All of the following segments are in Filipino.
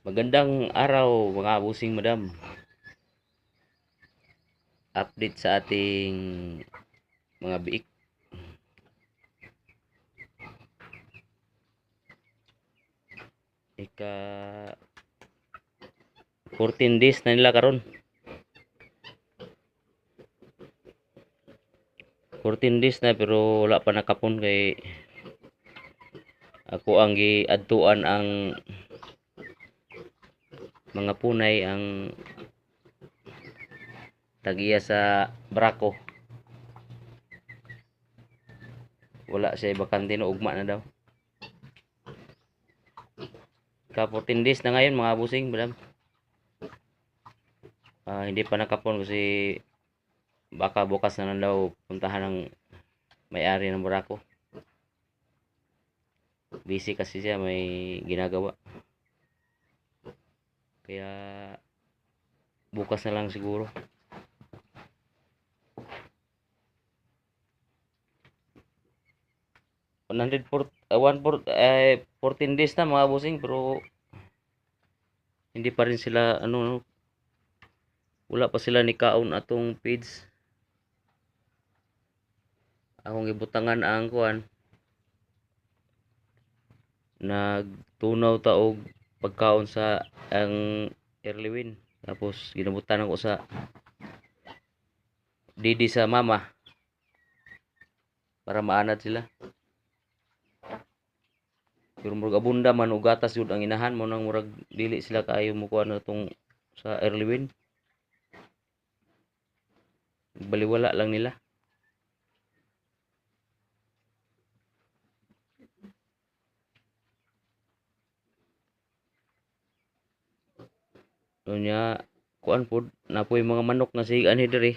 Magandang araw mga busing madam. Update sa ating mga biik. Ika 14 days na nila karon. 14 days na pero wala pa nakapon kay ako ang giadtuan ang mga punay ang tagiya sa Braco. Wala siya bakante no ugma na daw. Ka 14 days na ngayon mga busing madam. Hindi pa nakapon kasi baka bukas na lang daw puntahan ng may-ari ng Braco. Busy kasi siya, may ginagawa. Kaya bukas na lang siguro. 14 days na mga busing pero hindi pa rin sila wala pa sila ni kaon atong page. Akong gibutangan ang kuan nagtunaw ta og pagkaon sa ang Erlewin, tapos ginabutan ako sa Didi sa mama para maanad sila. Pero murag abunda man og gatas jud ang inahan mo nang murag dili sila kaayo mo kuan atong sa Erlewin. Baliwala lang nila. Nya kuan pod napoy mga manok nga sigan diri.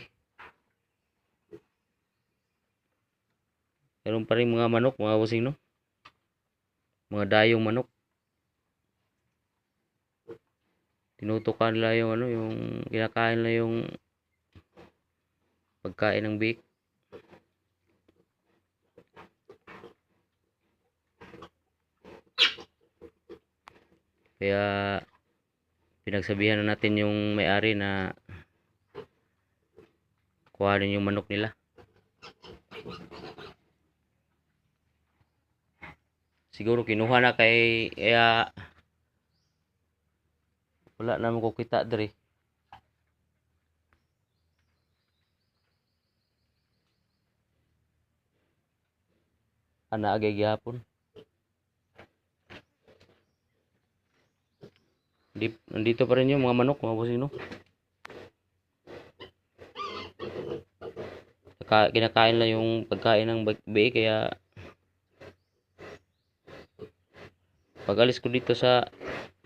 Meron pa rin mga manok mga busing no. Mga dayong manok. Tinutukan nila yung yung kinakain nila yung pagkain ng biik. Kaya pinagsabihan na natin yung may-ari na kuhanin yung manok nila. Siguro kinuha na kay kaya wala naman ko kita diri. Ana agay gihapon. Nandito pa rin yung mga manok mga busino. Kinakain lang yung pagkain ng biik kaya pag alis ko dito sa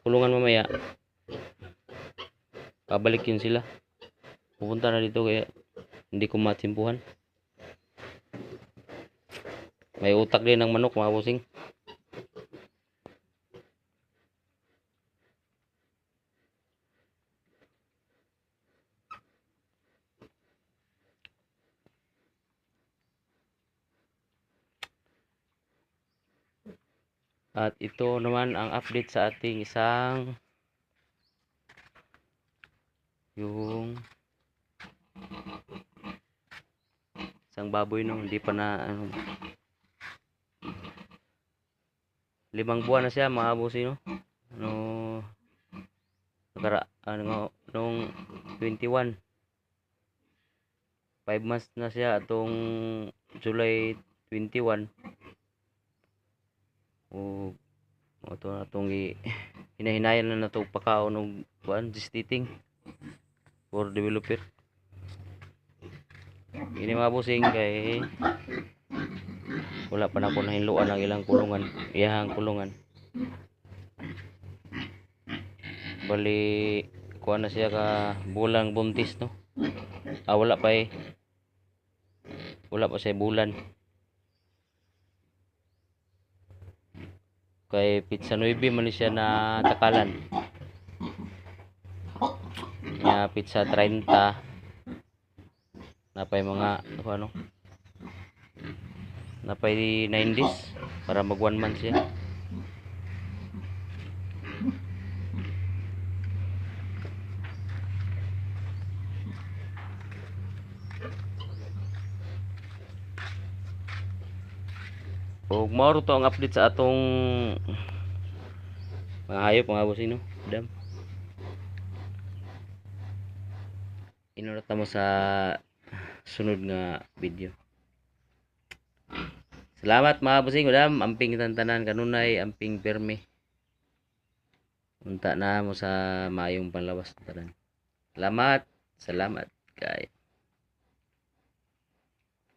kulungan mamaya pabalik yun sila. Pupunta na dito kaya hindi ko matsimpuhan. May utak din ng manok mga busing. At ito naman ang update sa ating isang baboy no, hindi pa na 5 buwan na siya mga busing no. Nung 21 5 months na siya atong July 21. O ito na itong hinahinayan na ito pakaon ng gestating for developer. Ini mga busing kay wala pa na ako nahinluan ang ilang kulungan, iyahang kulungan. Bali kuha na siya ka bulang buntis no. Wala pa siya bulan. Kay pizza 9 man siya na takalan. Nya pizza 30 napay mga napay 9 days para mag 1 month siya. ug mao to ang update sa atong mga hayop mga bossing no. Dam. Inunat mo sa sunod nga video. Salamat mga bossing, madam. Amping tantanan kanunay, amping permi. Unta na mo sa mayong panlawas tanan. Salamat. Salamat kay